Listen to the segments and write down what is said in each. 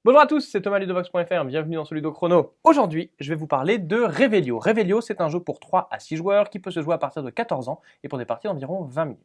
Bonjour à tous, c'est Thomas Ludovox.fr, bienvenue dans ce Ludo Chrono. Aujourd'hui, je vais vous parler de Revelio. Revelio, c'est un jeu pour 3 à 6 joueurs qui peut se jouer à partir de 14 ans et pour des parties d'environ 20 minutes.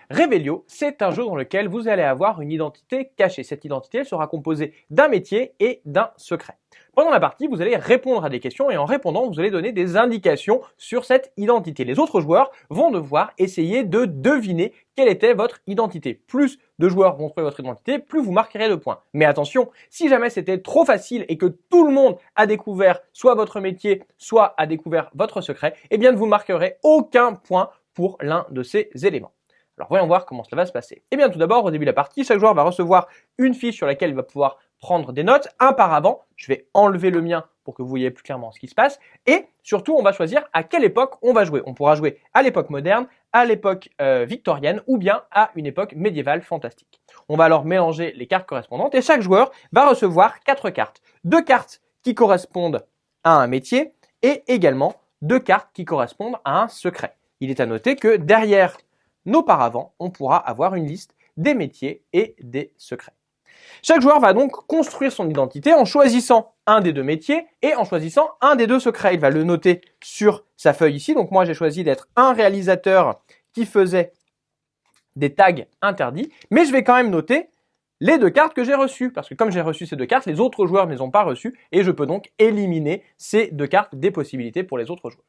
Revelio, c'est un jeu dans lequel vous allez avoir une identité cachée. Cette identité sera composée d'un métier et d'un secret. Pendant la partie, vous allez répondre à des questions et en répondant, vous allez donner des indications sur cette identité. Les autres joueurs vont devoir essayer de deviner quelle était votre identité. Plus de joueurs vont trouver votre identité, plus vous marquerez de points. Mais attention, si jamais c'était trop facile et que tout le monde a découvert soit votre métier, soit a découvert votre secret, eh bien, ne vous marquerez aucun point pour l'un de ces éléments. Alors voyons voir comment cela va se passer. Eh bien tout d'abord, au début de la partie, chaque joueur va recevoir une fiche sur laquelle il va pouvoir prendre des notes, un par avant. Je vais enlever le mien pour que vous voyez plus clairement ce qui se passe. Et surtout, on va choisir à quelle époque on va jouer. On pourra jouer à l'époque moderne, à l'époque victorienne ou bien à une époque médiévale fantastique. On va alors mélanger les cartes correspondantes et chaque joueur va recevoir 4 cartes. 2 cartes qui correspondent à un métier et également 2 cartes qui correspondent à un secret. Il est à noter que derrière nos paravents, on pourra avoir une liste des métiers et des secrets. Chaque joueur va donc construire son identité en choisissant un des 2 métiers et en choisissant un des 2 secrets. Il va le noter sur sa feuille ici. Donc moi, j'ai choisi d'être un réalisateur qui faisait des tags interdits, mais je vais quand même noter les 2 cartes que j'ai reçues, parce que comme j'ai reçu ces 2 cartes, les autres joueurs ne les ont pas reçues et je peux donc éliminer ces 2 cartes des possibilités pour les autres joueurs.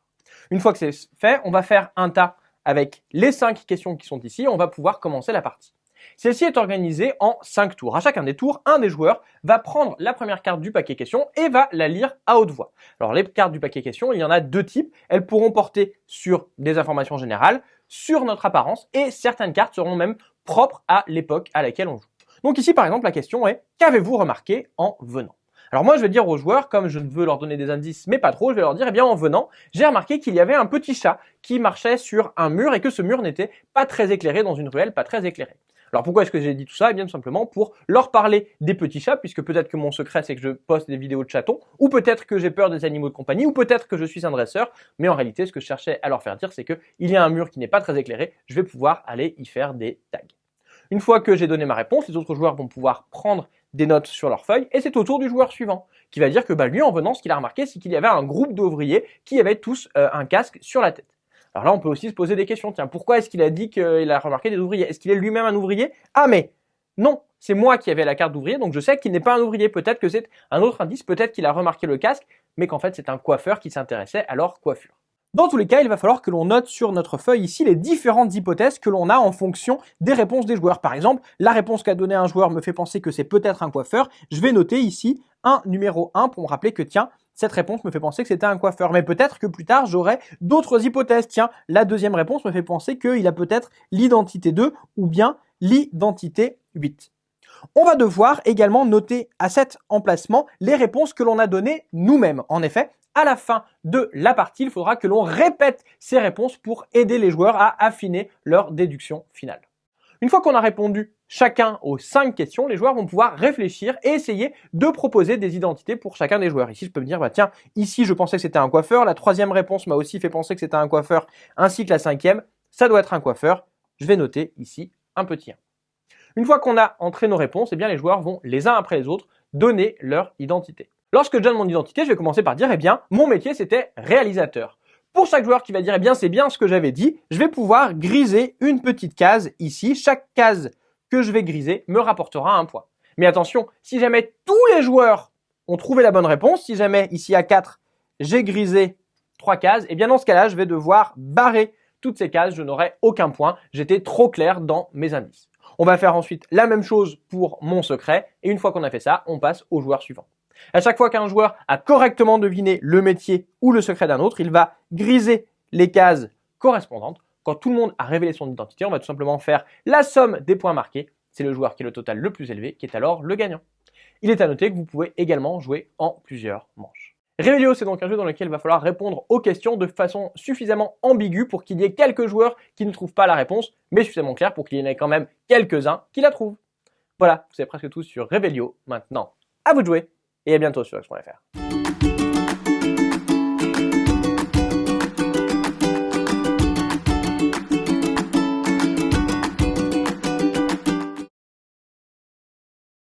Une fois que c'est fait, on va faire un tas avec les 5 questions qui sont ici, on va pouvoir commencer la partie. Celle-ci est organisée en 5 tours. À chacun des tours, un des joueurs va prendre la première carte du paquet questions et va la lire à haute voix. Alors les cartes du paquet questions, il y en a 2 types. Elles pourront porter sur des informations générales, sur notre apparence et certaines cartes seront même propres à l'époque à laquelle on joue. Donc ici par exemple la question est « Qu'avez-vous remarqué en venant ?» Alors moi je vais dire aux joueurs, comme je veux leur donner des indices mais pas trop, je vais leur dire eh bien en venant, j'ai remarqué qu'il y avait un petit chat qui marchait sur un mur et que ce mur n'était pas très éclairé dans une ruelle, pas très éclairée. Alors pourquoi est-ce que j'ai dit tout ça? Eh bien tout simplement pour leur parler des petits chats, puisque peut-être que mon secret c'est que je poste des vidéos de chatons, ou peut-être que j'ai peur des animaux de compagnie, ou peut-être que je suis un dresseur, mais en réalité ce que je cherchais à leur faire dire c'est que il y a un mur qui n'est pas très éclairé, je vais pouvoir aller y faire des tags. Une fois que j'ai donné ma réponse, les autres joueurs vont pouvoir prendre des notes sur leur feuille et c'est au tour du joueur suivant qui va dire que lui en venant ce qu'il a remarqué c'est qu'il y avait un groupe d'ouvriers qui avaient tous un casque sur la tête. Alors là on peut aussi se poser des questions, tiens pourquoi est-ce qu'il a dit qu'il a remarqué des ouvriers? Est-ce qu'il est lui-même un ouvrier? Ah mais non, c'est moi qui avais la carte d'ouvrier donc je sais qu'il n'est pas un ouvrier, peut-être que c'est un autre indice, peut-être qu'il a remarqué le casque mais qu'en fait c'est un coiffeur qui s'intéressait à leur coiffure. Dans tous les cas, il va falloir que l'on note sur notre feuille ici les différentes hypothèses que l'on a en fonction des réponses des joueurs. Par exemple, la réponse qu'a donnée un joueur me fait penser que c'est peut-être un coiffeur. Je vais noter ici un numéro 1 pour me rappeler que tiens, cette réponse me fait penser que c'était un coiffeur. Mais peut-être que plus tard, j'aurai d'autres hypothèses. Tiens, la deuxième réponse me fait penser qu'il a peut-être l'identité 2 ou bien l'identité 8. On va devoir également noter à cet emplacement les réponses que l'on a données nous-mêmes. En effet, à la fin de la partie, il faudra que l'on répète ces réponses pour aider les joueurs à affiner leur déduction finale. Une fois qu'on a répondu chacun aux 5 questions, les joueurs vont pouvoir réfléchir et essayer de proposer des identités pour chacun des joueurs. Ici, je peux me dire, tiens, ici, je pensais que c'était un coiffeur. La 3e réponse m'a aussi fait penser que c'était un coiffeur, ainsi que la 5e. Ça doit être un coiffeur. Je vais noter ici un petit 1. Une fois qu'on a entré nos réponses, eh bien, les joueurs vont, les uns après les autres, donner leur identité. Lorsque je donne mon identité, je vais commencer par dire, eh bien, mon métier, c'était réalisateur. Pour chaque joueur qui va dire, eh bien, c'est bien ce que j'avais dit, je vais pouvoir griser une petite case ici. Chaque case que je vais griser me rapportera un point. Mais attention, si jamais tous les joueurs ont trouvé la bonne réponse, si jamais ici à 4, j'ai grisé 3 cases, eh bien, dans ce cas-là, je vais devoir barrer toutes ces cases, je n'aurai aucun point. J'étais trop clair dans mes indices. On va faire ensuite la même chose pour mon secret, et une fois qu'on a fait ça, on passe au joueur suivant. À chaque fois qu'un joueur a correctement deviné le métier ou le secret d'un autre, il va griser les cases correspondantes. Quand tout le monde a révélé son identité, on va tout simplement faire la somme des points marqués. C'est le joueur qui a le total le plus élevé qui est alors le gagnant. Il est à noter que vous pouvez également jouer en plusieurs manches. Revelio, c'est donc un jeu dans lequel il va falloir répondre aux questions de façon suffisamment ambiguë pour qu'il y ait quelques joueurs qui ne trouvent pas la réponse, mais suffisamment clair pour qu'il y en ait quand même quelques-uns qui la trouvent. Voilà, vous savez presque tout sur Revelio. Maintenant, à vous de jouer et à bientôt sur X.fr.